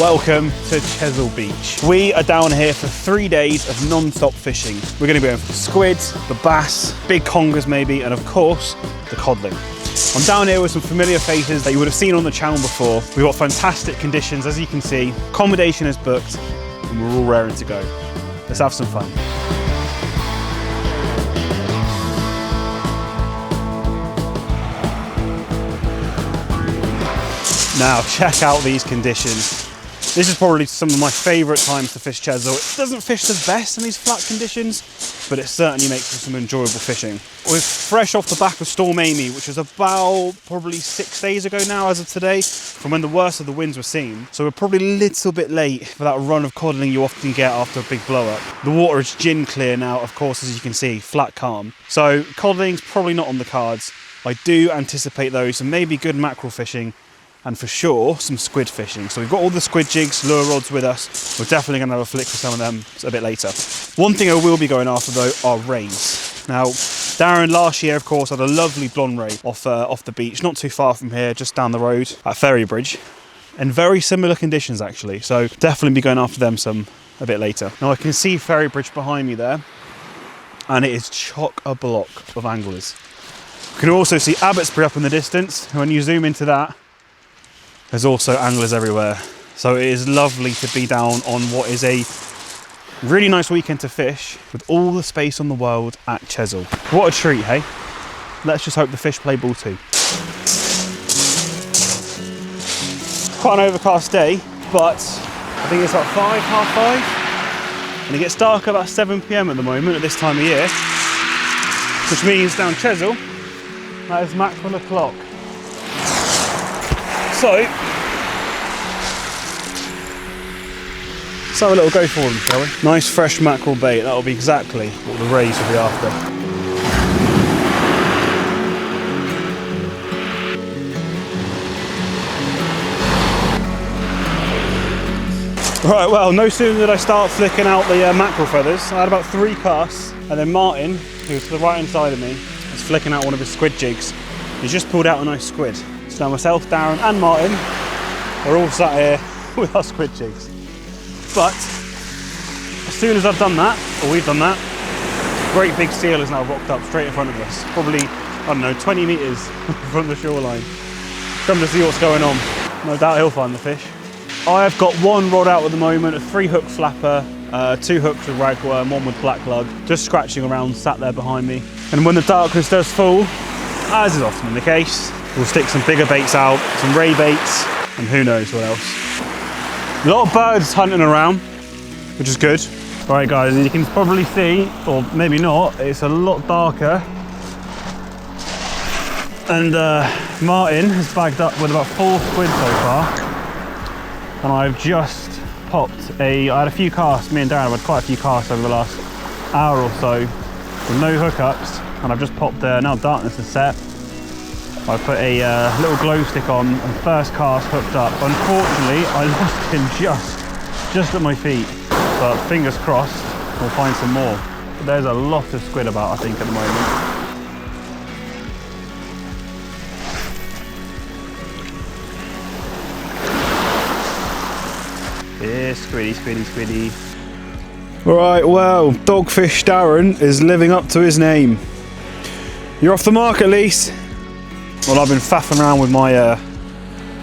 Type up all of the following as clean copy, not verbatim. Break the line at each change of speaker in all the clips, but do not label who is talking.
Welcome to Chesil Beach. We are down here for 3 days of non-stop fishing. We're going to be going for the squid, the bass, big congers maybe, and of course, the codling. I'm down here with some familiar faces that you would have seen on the channel before. We've got fantastic conditions, as you can see. Accommodation is booked, and we're all raring to go. Let's have some fun. Now, check out these conditions. This is probably some of my favourite times to fish Chesil. It doesn't fish the best in these flat conditions, but it certainly makes for some enjoyable fishing. We're fresh off the back of Storm Amy, which was about probably 6 days ago now as of today, from when the worst of the winds were seen. So we're probably a little bit late for that run of codling you often get after a big blow up. The water is gin clear now, of course, as you can see, flat calm. So codling's probably not on the cards. I do anticipate though some maybe good mackerel fishing, and for sure some squid fishing. So we've got all the squid jigs, lure rods with us. We're definitely going to have a flick with some of them a bit later. One thing I will be going after though are rays. Now, Darren last year, of course, had a lovely blonde ray off the beach, not too far from here, just down the road at Ferry Bridge, in very similar conditions actually. So definitely be going after them some a bit later. Now I can see Ferry Bridge behind me there, and it is chock-a-block of anglers. You can also see Abbotsbury up in the distance. When you zoom into that, there's also anglers everywhere. So it is lovely to be down on what is a really nice weekend to fish with all the space on the world at Chesil. What a treat, hey? Let's just hope the fish play ball too. Quite an overcast day, but I think it's like 5:30, and it gets dark about 7 PM at the moment at this time of year, which means down Chesil, that is mackerel o'clock. So, let's have a little go for them, shall we? Nice fresh mackerel bait, that'll be exactly what the rays will be after. Right, well, no sooner did I start flicking out the mackerel feathers, I had about 3 casts, and then Martin, who's to the right hand side of me, is flicking out one of his squid jigs. He's just pulled out a nice squid. So now myself, Darren and Martin are all sat here with our squid jigs. But as soon as I've done that, or we've done that, a great big seal is now rocked up straight in front of us. Probably, I don't know, 20 metres from the shoreline. Come to see what's going on. No doubt he'll find the fish. I have got one rod out at the moment, a 3-hook flapper, 2 hooks with ragworm, 1 with black lug, just scratching around, sat there behind me. And when the darkness does fall, as is often the case, we'll stick some bigger baits out, some ray baits, and who knows what else. A lot of birds hunting around, which is good. All right guys, you can probably see, or maybe not, it's a lot darker. And Martin has bagged up with about 4 squid so far. And I've just popped I had a few casts, me and Darren have had quite a few casts over the last hour or so, with no hookups. And I've just popped now darkness is set. I put a little glow stick on and first cast hooked up. Unfortunately, I lost him just at my feet, but fingers crossed we'll find some more. But there's a lot of squid about, I think, at the moment. Yeah, squiddy, squiddy, squiddy. Right, well, Dogfish Darren is living up to his name. You're off the mark at least. Well, I've been faffing around with my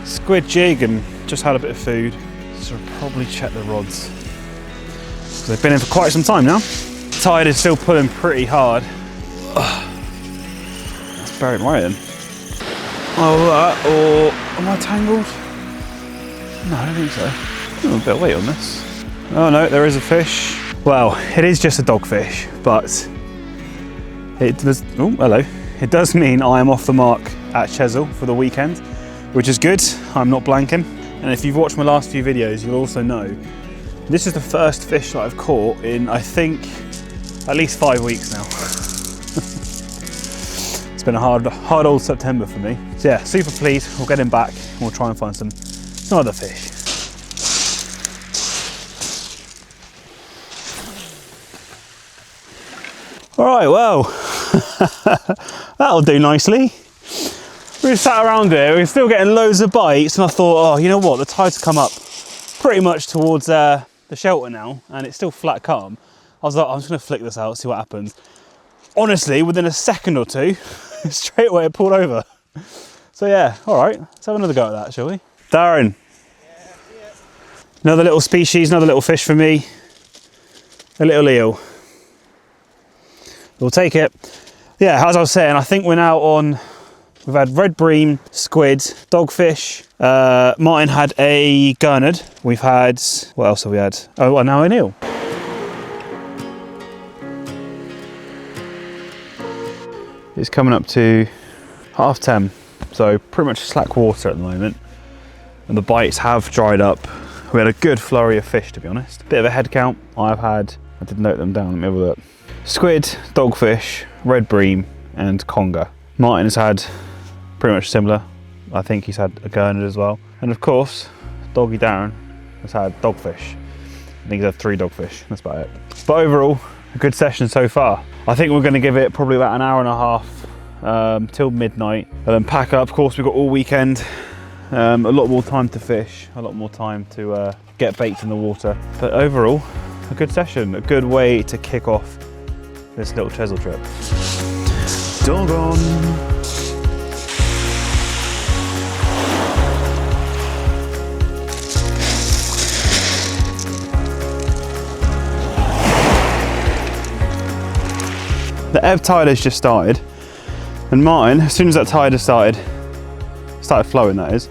squid jig and just had a bit of food, so I'll probably check the rods. So they've been in for quite some time now. Tide is still pulling pretty hard. That's buried right in. Oh, that, or am I tangled? No, I don't think so. Oh, a bit of weight on this. Oh no, there is a fish. Well, it is just a dogfish, but it does, oh, hello. It does mean I am off the mark at Chesil for the weekend, which is good. I'm not blanking. And if you've watched my last few videos, you'll also know this is the first fish that I've caught in, I think, at least 5 weeks now. It's been a hard old September for me. So yeah, super pleased. We'll get him back and we'll try and find some other fish. All right, well, that'll do nicely. We sat around here, we're still getting loads of bites, and I thought, oh, you know what, the tide's come up. pretty much towards the shelter now, and it's still flat calm. I was like, I'm just gonna flick this out, see what happens. Honestly, within a second or two, straight away it pulled over. So yeah, all right, let's have another go at that, shall we? Darren. Yeah, another little species, another little fish for me. A little eel. We'll take it. Yeah, as I was saying, I think we're now on, we've had red bream, squid, dogfish. Martin had a gurnard. We've had, what else have we had? Oh, well, now an eel. It's coming up to 10:30, so pretty much slack water at the moment. And the bites have dried up. We had a good flurry of fish, to be honest. Bit of a head count. I did note them down, let me have a look. Squid, dogfish, red bream, and conger. Martin has had pretty much similar. I think he's had a gurnard as well. And of course, doggy Darren has had dogfish. I think he's had 3 dogfish, that's about it. But overall, a good session so far. I think we're gonna give it probably about an hour and a half till midnight. And then pack up. Of course, we've got all weekend. A lot more time to fish, a lot more time to get baits in the water. But overall, a good session, a good way to kick off this little Chesil trip. Doggone. The ebb tide has just started, and Martin, as soon as that tide has started flowing that is,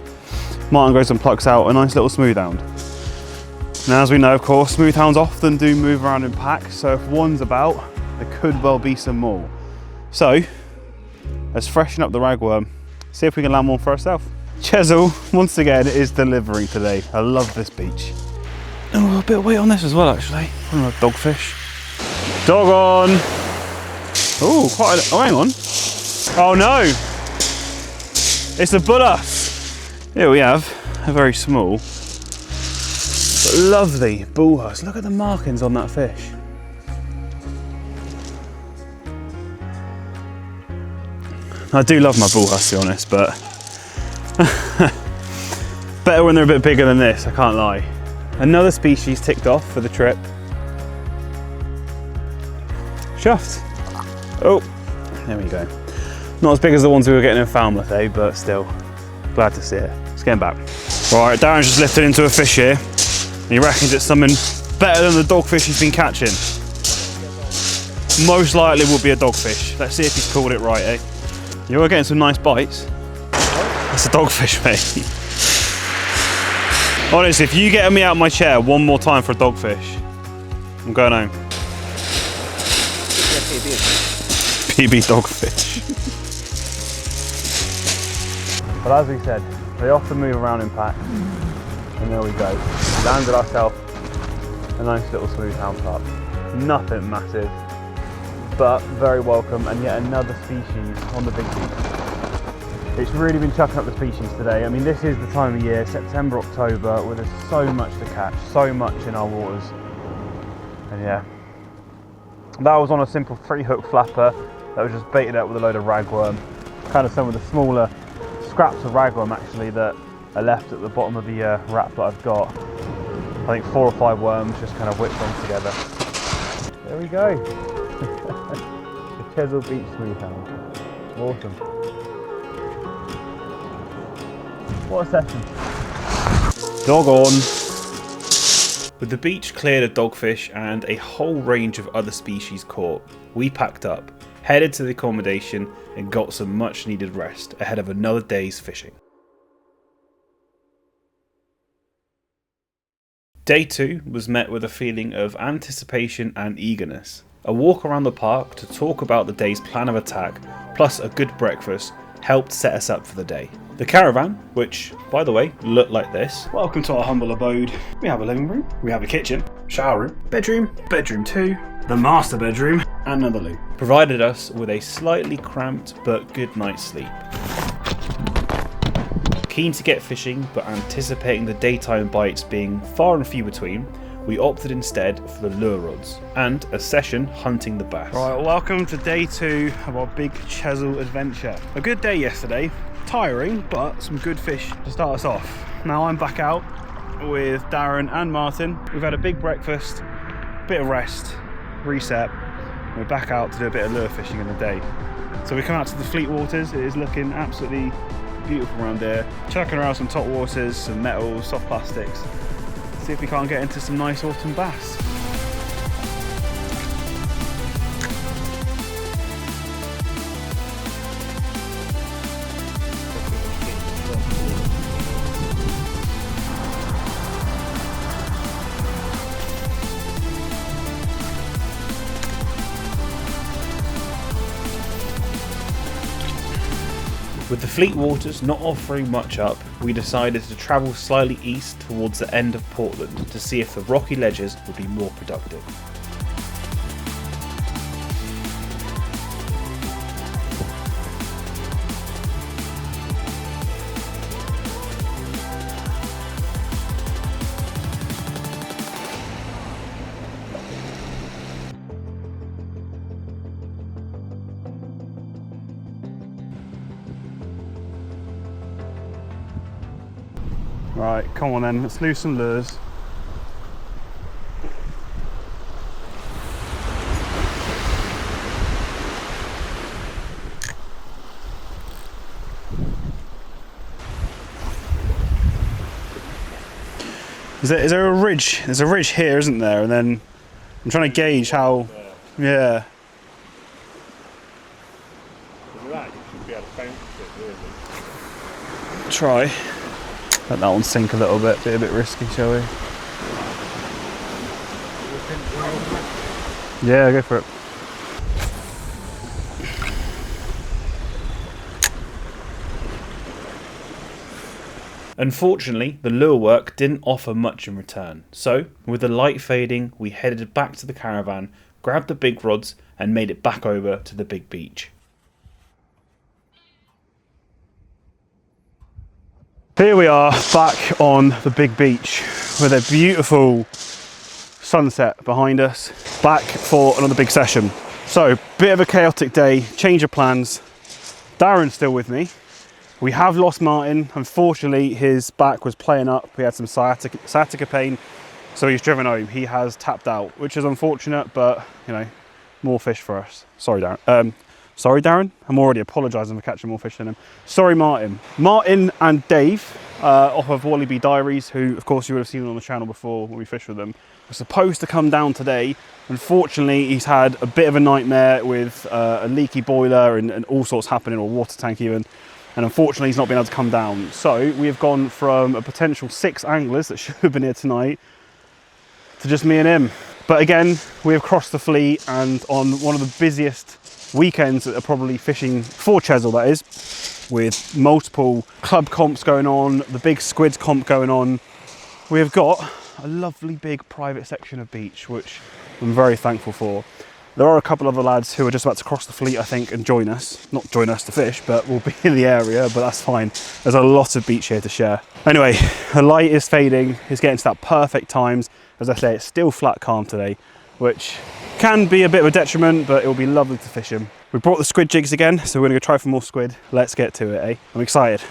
Martin goes and plucks out a nice little smooth hound. Now, as we know, of course, smooth hounds often do move around in packs, so if one's about, there could well be some more. So, let's freshen up the ragworm, see if we can land one for ourselves. Chesil, once again, is delivering today. I love this beach. Oh, a bit of weight on this as well, actually. I don't know, dogfish. Dog on! Oh, quite a, oh, hang on. Oh no! It's a bullhuss. Here we have a very small, but lovely bullhuss. Look at the markings on that fish. I do love my bullhuss, to be honest, but better when they're a bit bigger than this, I can't lie. Another species ticked off for the trip. Shaft. Oh, there we go. Not as big as the ones we were getting in Weymouth, eh? But still, glad to see it. Let's get him back. Right, Darren's just lifted into a fish here. And he reckons it's something better than the dogfish he's been catching. Most likely will be a dogfish. Let's see if he's called it right, eh? You are getting some nice bites. That's a dogfish, mate. Honestly, if you get me out of my chair one more time for a dogfish, I'm going home. PB dogfish. But as we said, they often move around in packs. And there we go. Landed ourselves a nice little smooth hound pup. Nothing massive, but very welcome, and yet another species on the big beach. It's really been chucking up the species today. I mean, this is the time of year, September, October, where there's so much to catch, so much in our waters. And yeah, that was on a simple 3-hook flapper that was just baited up with a load of ragworm. Kind of some of the smaller scraps of ragworm actually that are left at the bottom of the wrap that I've got. I think 4 or 5 worms just kind of whipped on together. There we go. The Chesil Beach smooth hound. Awesome. What a session. Dog on. With the beach cleared of dogfish and a whole range of other species caught, we packed up, headed to the accommodation and got some much needed rest ahead of another day's fishing. Day 2 was met with a feeling of anticipation and eagerness. A walk around the park to talk about the day's plan of attack, plus a good breakfast, helped set us up for the day. The caravan, which, by the way, looked like this. Welcome to our humble abode. We have a living room, we have a kitchen, shower room, bedroom 2, the master bedroom, and another loo. Provided us with a slightly cramped but good night's sleep. Keen to get fishing, but anticipating the daytime bites being far and few between, we opted instead for the lure rods and a session hunting the bass. Right, welcome to day 2 of our big Chesil adventure. A good day yesterday, tiring, but some good fish to start us off. Now I'm back out with Darren and Martin. We've had a big breakfast, bit of rest, reset. We're back out to do a bit of lure fishing in the day. So we come out to the Fleet Waters. It is looking absolutely beautiful around here. Chucking around some top waters, some metals, soft plastics. See if we can't get into some nice autumn bass. With the Fleet Waters not offering much up, we decided to travel slightly east towards the end of Portland to see if the rocky ledges would be more productive. Right, come on then, let's lose some lures. Is there a ridge? There's a ridge here, isn't there? And then I'm trying to gauge how. Yeah. Try. Let that one sink a little bit. Be a bit risky, shall we? Yeah, go for it. Unfortunately, the lure work didn't offer much in return. So, with the light fading, we headed back to the caravan, grabbed the big rods, and made it back over to the big beach. Here we are back on the big beach with a beautiful sunset behind us, back for another big session. So, bit of a chaotic day, change of plans. Darren's still with me. We have lost Martin. Unfortunately, his back was playing up. He had some sciatica pain, so he's driven home. He has tapped out, which is unfortunate, but you know, more fish for us. Sorry, Darren. Sorry, Darren. I'm already apologising for catching more fish than him. Sorry, Martin. Martin and Dave, off of Wallaby Diaries, who, of course, you would have seen on the channel before when we fished with them, were supposed to come down today. Unfortunately, he's had a bit of a nightmare with a leaky boiler and all sorts happening, or water tank even. And unfortunately, he's not been able to come down. So we have gone from a potential 6 anglers that should have been here tonight to just me and him. But again, we have crossed the Fleet, and on one of the busiest weekends that are probably fishing for Chesil, that is, with multiple club comps going on, the big Squid comp going on, we have got a lovely big private section of beach, which I'm very thankful for. There are a couple of other lads who are just about to cross the Fleet, I think, and join us. Not join us to fish, but we'll be in the area, but that's fine. There's a lot of beach here to share. Anyway, the light is fading. It's getting to that perfect times. As I say, it's still flat calm today, which can be a bit of a detriment, but it will be lovely to fish him. We brought the squid jigs again, so we're gonna go try for more squid. Let's get to it, eh? I'm excited.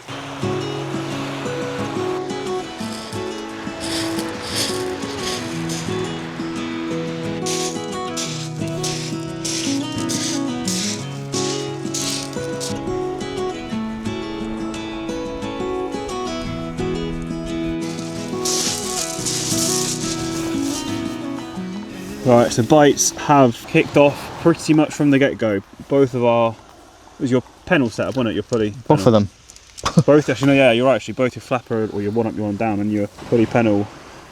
Right, so bites have kicked off pretty much from the get-go. Both of our, it was your pennel setup, wasn't it? Your pulley.
Both of them.
Both, actually, no, yeah, you're right, actually. Both your flapper, or your one up, your one down, and your pulley pennel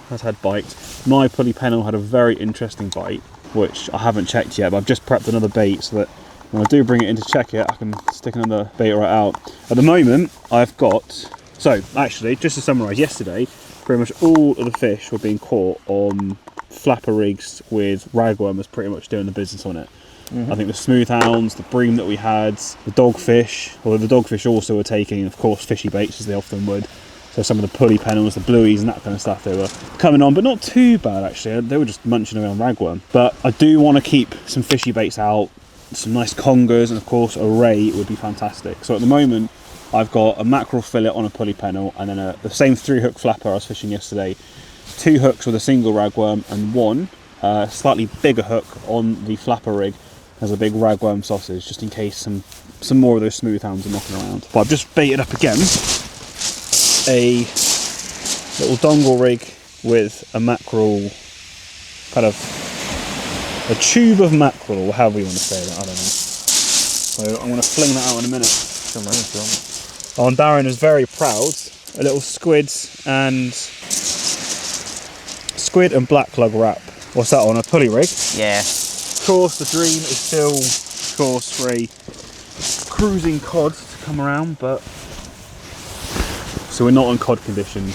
has had bites. My pulley pennel had a very interesting bite, which I haven't checked yet, but I've just prepped another bait so that when I do bring it in to check it, I can stick another bait right out. At the moment, I've got, so actually, just to summarise, yesterday, pretty much all of the fish were being caught on flapper rigs with ragworm was pretty much doing the business on it. I think the smooth hounds, the bream that we had, the dogfish, although the dogfish also were taking, of course, fishy baits as they often would. So some of the pulley pennels, the blueies and that kind of stuff, they were coming on, but not too bad actually. They were just munching away on ragworm. But I do want to keep some fishy baits out, some nice congers, and of course a ray would be fantastic. So at the moment, I've got a mackerel fillet on a pulley pennel, and then the same 3-hook flapper I was fishing yesterday. 2 hooks with a single ragworm, and 1 slightly bigger hook on the flapper rig as a big ragworm sausage, just in case some more of those smooth hounds are knocking around. But I've just baited up again a little dongle rig with a mackerel, kind of a tube of mackerel, or however you want to say that, I don't know. So I'm going to fling that out in a minute. Oh, and Darren is very proud. A little squid and black lug wrap. What's that, on a pulley rig?
Yeah.
Of course, the dream is still, of course, for a cruising cod to come around, but so we're not on cod conditions,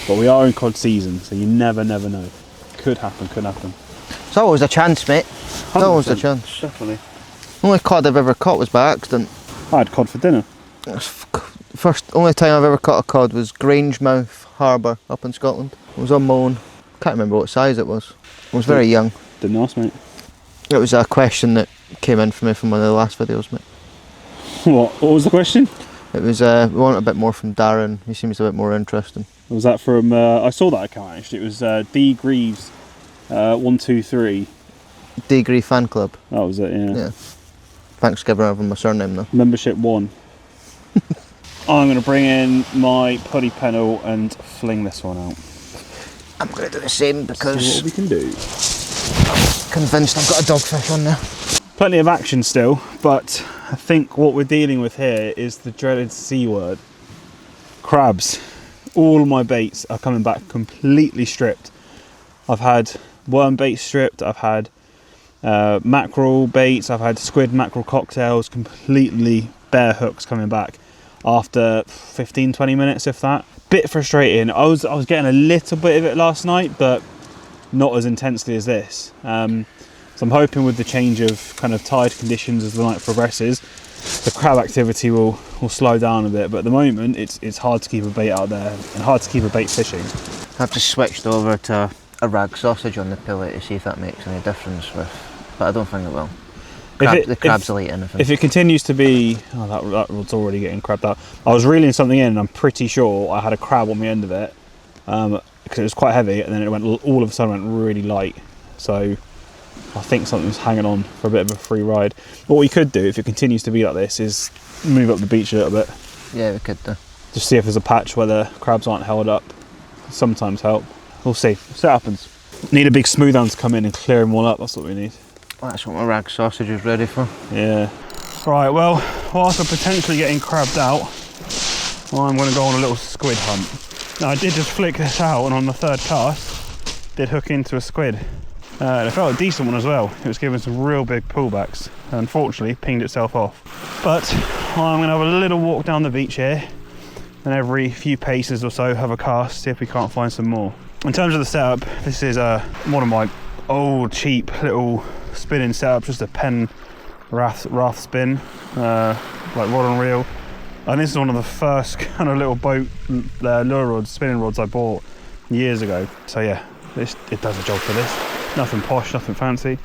but we are in cod season, so you never know. Could happen.
It's always a chance, mate. It's always a chance.
Definitely.
The only cod I've ever caught was by accident.
I had cod for dinner.
Only time I've ever caught a cod was Grangemouth Harbour up in Scotland. It was on Moan. Can't remember what size it was. I was very young.
Didn't ask, mate.
It was a question that came in for me from one of the last videos, mate.
What was the question?
It was, we want a bit more from Darren. He seems a bit more interesting.
Was that from, I saw that account actually. It was D Greaves 123.
Degree Fan Club.
That was it, yeah.
Yeah. Thanks for giving over my surname though.
Membership 1. I'm going to bring in my pulley pennel and fling this one out.
I'm going to do the same because
see what we can do.
Convinced I've got a dogfish on there.
Plenty of action still, but I think what we're dealing with here is the dreaded C word. Crabs. All my baits are coming back completely stripped. I've had worm bait stripped, I've had mackerel baits, I've had squid mackerel cocktails, completely bare hooks coming back after 15-20 minutes, if that. Bit frustrating. I was getting a little bit of it last night, but not as intensely as this. So I'm hoping with the change of kind of tide conditions as the night progresses, the crab activity will slow down a bit. But at the moment, it's hard to keep a bait out there and hard to keep a bait fishing.
I've just switched over to a rag sausage on the pillet to see if that makes any difference, but I don't think it will. The crabs will eat anything.
If it continues to be, that rod's already getting crabbed out. I was reeling something in and I'm pretty sure I had a crab on the end of it because it was quite heavy, and then it went all of a sudden went really light. So I think something's hanging on for a bit of a free ride. What we could do if it continues to be like this is move up the beach a little bit.
Yeah, we could do.
Just see if there's a patch where the crabs aren't held up. Sometimes help. We'll see. See what happens. Need a big smooth hound to come in and clear them all up. That's what we need.
That's what my rag sausage is ready for.
Yeah. Right, well, whilst I'm potentially getting crabbed out, I'm going to go on a little squid hunt. Now, I did just flick this out, and on the third cast, did hook into a squid. And it felt a decent one as well. It was giving some real big pullbacks. Unfortunately, pinged itself off. But I'm going to have a little walk down the beach here, and every few paces or so have a cast, see if we can't find some more. In terms of the setup, this is one of my old cheap little spinning setup, just a Penn Rath spin, like rod and reel. And this is one of the first kind of little boat lure rods, spinning rods I bought years ago. So yeah, it does a job for this. Nothing posh, nothing fancy.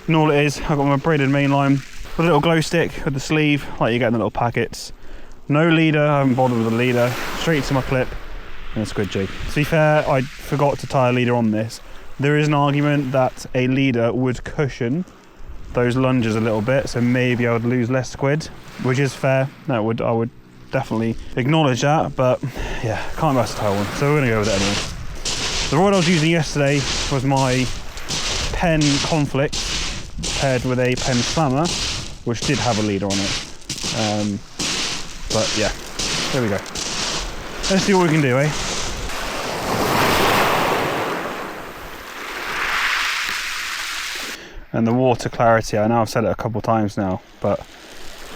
And all it is, I've got my braided main line with a little glow stick with the sleeve, like you get in the little packets. No leader, I haven't bothered with the leader. Straight to my clip and a squid jig. To be fair, I forgot to tie a leader on this. There is an argument that a leader would cushion those lunges a little bit, so maybe I would lose less squid, which is fair. I would definitely acknowledge that, but yeah, can't best tie one, so we're gonna go with it anyway. The rod I was using yesterday was my Penn Conflict paired with a Penn Slammer, which did have a leader on it. But yeah, there we go. Let's see what we can do, eh? And the water clarity, I know I've said it a couple of times now, but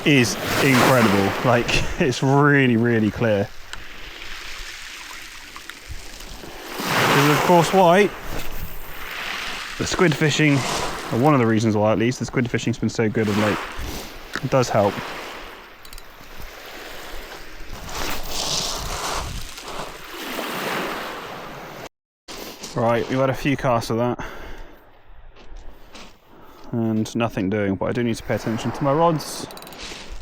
is incredible. Like, it's really, really clear. This is of course why the squid fishing, or one of the reasons why at least, the squid fishing's been so good of late. It does help. Right, we've had a few casts of that. And nothing doing, but I do need to pay attention to my rods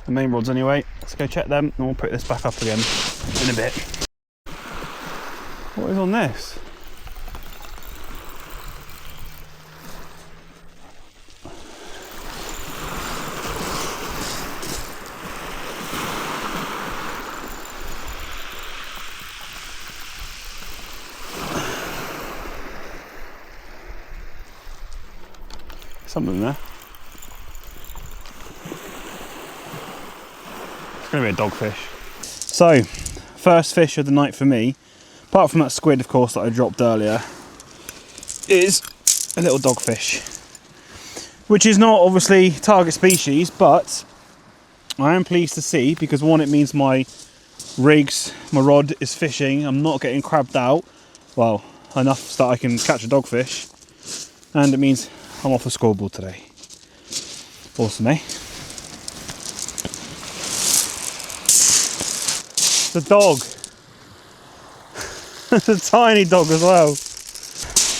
the main rods anyway. Let's go check them and we'll put this back up again in a bit. What is on this? Something there. It's going to be a dogfish. So, first fish of the night for me, apart from that squid, of course, that I dropped earlier, is a little dogfish, which is not obviously target species, but I am pleased to see, because one, it means my rod is fishing. I'm not getting crabbed out, well, enough so that I can catch a dogfish, and it means I'm off the scoreboard today. Awesome, eh? It's a dog. It's a tiny dog as well.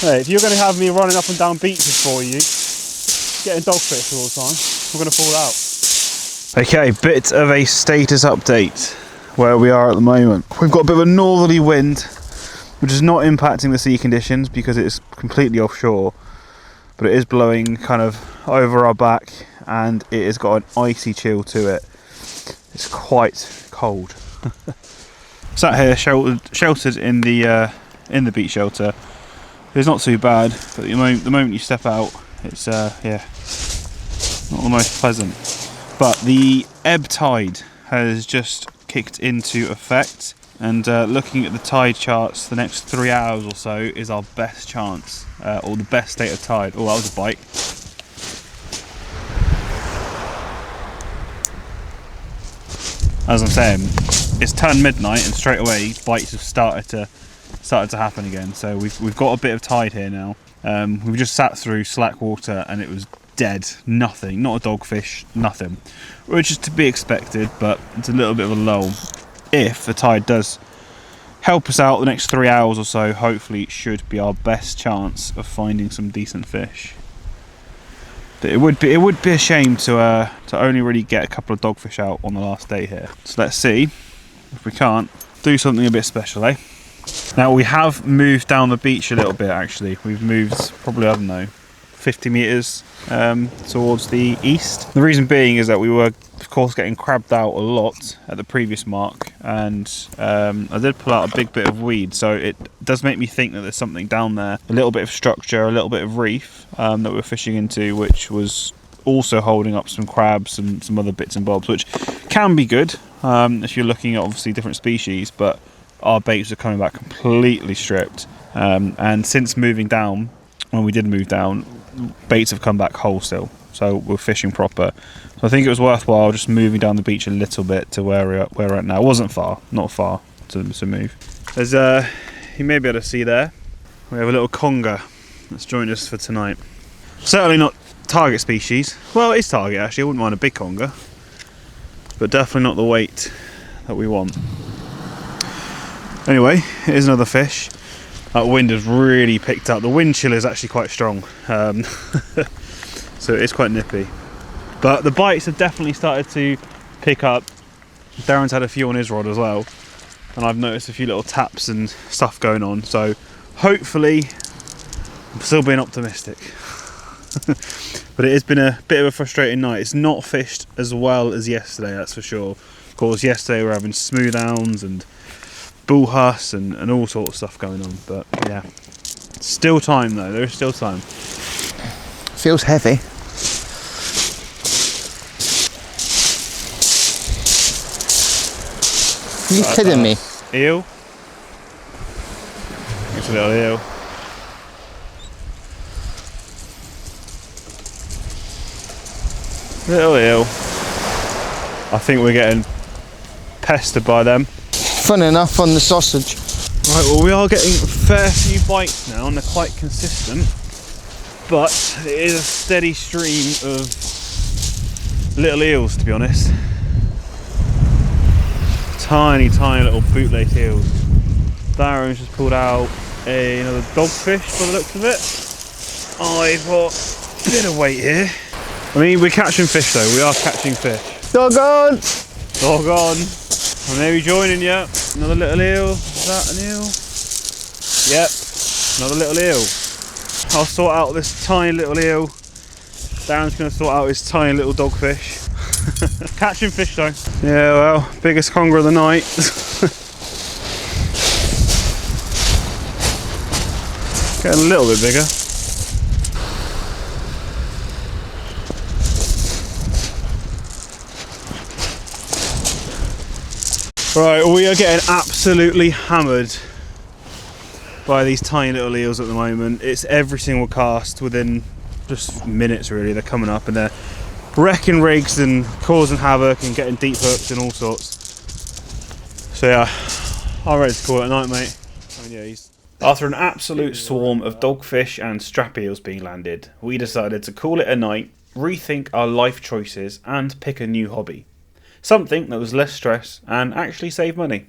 Hey, if you're going to have me running up and down beaches for you, getting dogfish all the time, we're going to fall out. Okay, bit of a status update where we are at the moment. We've got a bit of a northerly wind, which is not impacting the sea conditions because it's completely offshore. But it is blowing kind of over our back and it has got an icy chill to it. It's quite cold. Sat here sheltered in the beach shelter. It's not too bad, but the moment you step out, it's yeah, not the most pleasant. But the ebb tide has just kicked into effect, and looking at the tide charts, the next 3 hours or so is our best chance, or the best state of tide. Oh, that was a bite. As I'm saying, it's turned midnight and straight away bites have started to happen again. So we've got a bit of tide here now. We've just sat through slack water and it was dead, nothing, not a dogfish, nothing, which is to be expected, but it's a little bit of a lull. If the tide does help us out the next 3 hours or so, hopefully it should be our best chance of finding some decent fish. But it would be a shame to only really get a couple of dogfish out on the last day here. So let's see if we can't do something a bit special, eh? Now we have moved down the beach a little bit actually. We've moved probably, I don't know, 50 metres towards the east. The reason being is that we were of course getting crabbed out a lot at the previous mark, and I did pull out a big bit of weed, so it does make me think that there's something down there, a little bit of structure, a little bit of reef that we're fishing into, which was also holding up some crabs and some other bits and bobs, which can be good if you're looking at obviously different species, but our baits are coming back completely stripped, and since moving down, when we did move down, baits have come back whole still, so we're fishing proper. So I think it was worthwhile just moving down the beach a little bit to where we're at now. It wasn't far, not far to move. There's you may be able to see there, we have a little conger that's joined us for tonight. Certainly not target species. Well, it is target actually, I wouldn't mind a big conger, but definitely not the weight that we want. Anyway, here's another fish. That wind has really picked up. The wind chill is actually quite strong, so it's quite nippy. But the bites have definitely started to pick up. Darren's had a few on his rod as well, and I've noticed a few little taps and stuff going on. So hopefully, I'm still being optimistic. But it has been a bit of a frustrating night. It's not fished as well as yesterday, that's for sure. Of course, yesterday we were having smooth hounds and bull huss and all sorts of stuff going on, but yeah, still time though, there is still time.
Feels heavy. Are you kidding me?
Eel? It's a little eel. Little eel. I think we're getting pestered by them.
Fun enough on the sausage.
Right, well we are getting a fair few bites now and they're quite consistent, but it is a steady stream of little eels, to be honest. Tiny little bootleg eels. Darren's just pulled out another dogfish by the looks of it. I've got a bit of weight here. I mean, we're catching fish though, we are catching fish.
Doggone!
Doggone. I'm maybe joining you. Another little eel. Is that an eel? Yep. Another little eel. I'll sort out this tiny little eel. Darren's going to sort out his tiny little dogfish. Catching fish though. Yeah, well, biggest conger of the night. Getting a little bit bigger. Right, we are getting absolutely hammered by these tiny little eels at the moment. It's every single cast within just minutes really. They're coming up and they're wrecking rigs and causing havoc and getting deep hooked and all sorts. So yeah, I'm ready to call it a night, mate. I mean, yeah, After an absolute swarm of dogfish and strap eels being landed, we decided to call it a night, rethink our life choices and pick a new hobby. Something that was less stress and actually save money.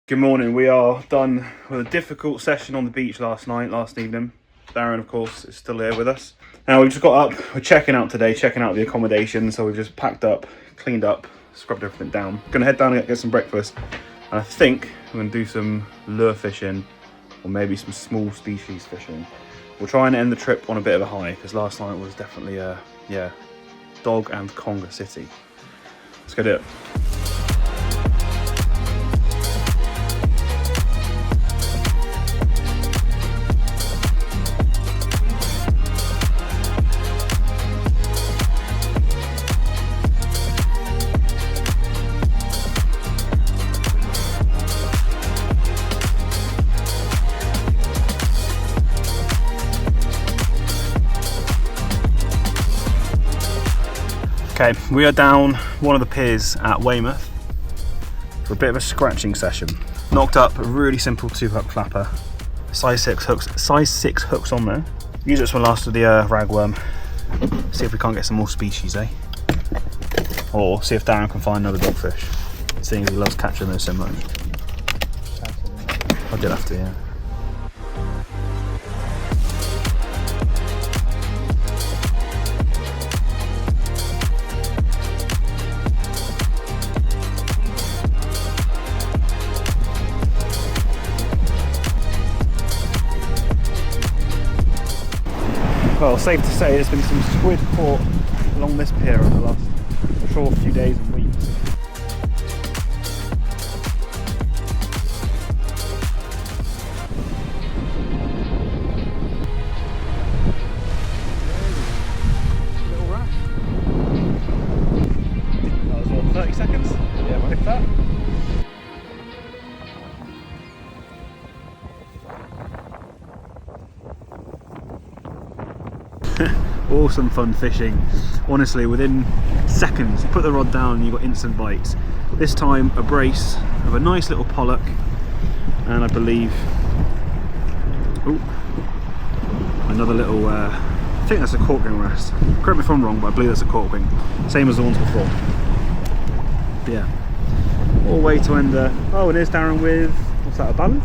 Good morning, we are done with a difficult session on the beach last evening. Darren, of course, is still here with us. Now we've just got up, we're checking out today, checking out the accommodation, so we've just packed up, cleaned up, scrubbed everything down. Gonna head down and get some breakfast, and I think we're gonna do some lure fishing, or maybe some small species fishing. We'll try and end the trip on a bit of a high, because last night was definitely dog and conger city. Let's go do it. Okay, we are down one of the piers at Weymouth for a bit of a scratching session. Knocked up a really simple 2-hook flapper, size 6 hooks on there. Use this one last with the ragworm. See if we can't get some more species, eh? Or see if Darren can find another dogfish, seeing as he loves catching those so much. I did have to, yeah. Well, safe to say there's been some squid caught along this pier over the last short few days and weeks. Little rat. That was what, 30 seconds? Yeah, if that. Awesome fun fishing. Honestly, within seconds, you put the rod down and you've got instant bites. This time a brace of a nice little pollock, and I believe another little I think that's a corking wrest. Correct me if I'm wrong, but I believe that's a corking. Same as the ones before. But yeah, all way to end oh, and there's Darren with, what's that, a ballon?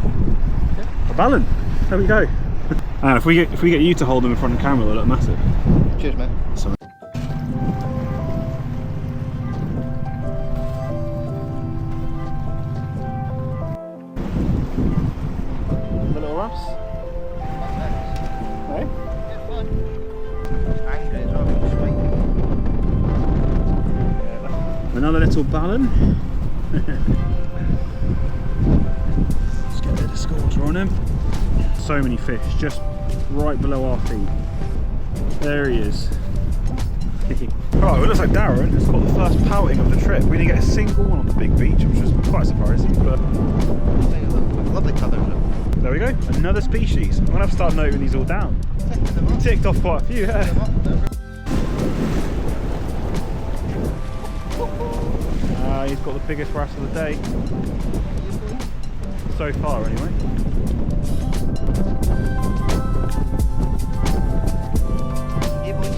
Yeah. A ballon. There we go. And if we get you to hold them in front of the camera, they'll look massive.
Cheers, mate.
So the little wrasse? Hey?
Yeah, fun. Angry as well, sweet.
Another little ballon. Let's get a bit of scorcher on him. So many fish just right below our feet. There he is. Right, well, it looks like Darren has got the first pouting of the trip. We didn't get a single one on the big beach, which was quite surprising, but
Lovely colours.
there we go, another species. I'm gonna have to start noting these all down. We ticked off quite a few, yeah. He's got the biggest wrasse of the day. So far, anyway.
Yeah, boy.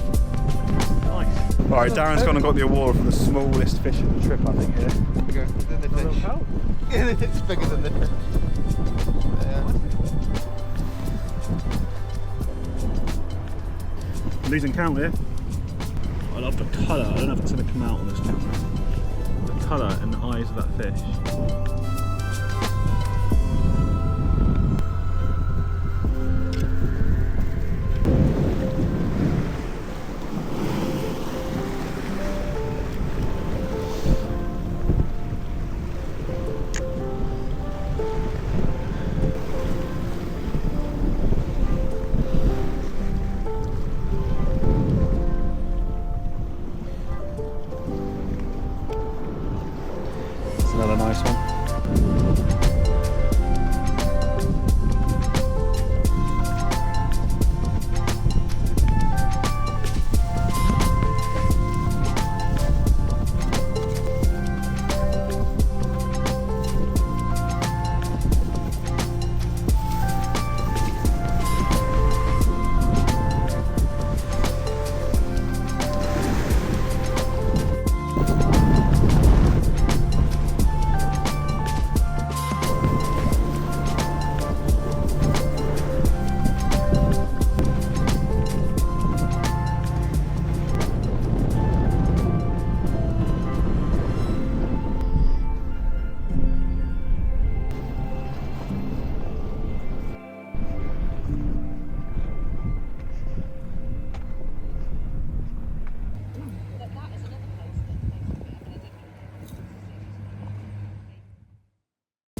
Right, Darren's gone and got the award for the smallest fish in the trip, I think, here.
Bigger than the fish. It's bigger than the fish. Yeah.
Losing count here. I love the colour. I don't know if it's going to come out on this camera. The colour and the eyes of that fish. Another nice one.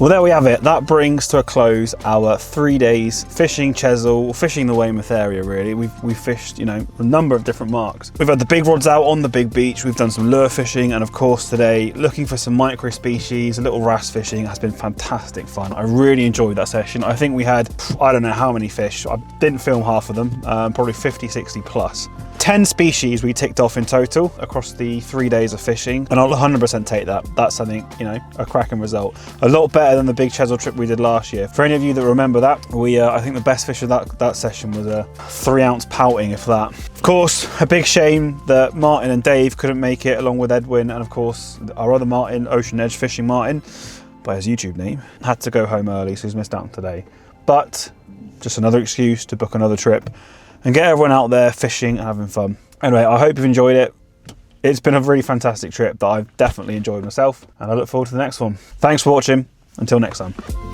Well, there we have it. That brings to a close our 3 days fishing Chesil, fishing the Weymouth area. Really, we've fished, you know, a number of different marks. We've had the big rods out on the big beach. We've done some lure fishing, and of course today looking for some micro species, a little wrasse fishing. Has been fantastic fun. I really enjoyed that session. I think we had, I don't know how many fish. I didn't film half of them. Probably 50, 60 plus. 10 species we ticked off in total across the 3 days of fishing, and I'll 100% take that. That's, I think, you know, a cracking result. A lot better than the big Chesil trip we did last year. For any of you that remember that, I think the best fish of that session was a 3-ounce pouting, if that. Of course, a big shame that Martin and Dave couldn't make it, along with Edwin, and of course our other Martin, Ocean Edge Fishing Martin, by his YouTube name, had to go home early, so he's missed out on today. But just another excuse to book another trip and get everyone out there fishing and having fun. Anyway, I hope you've enjoyed it. It's been a really fantastic trip that I've definitely enjoyed myself, and I look forward to the next one. Thanks for watching. Until next time.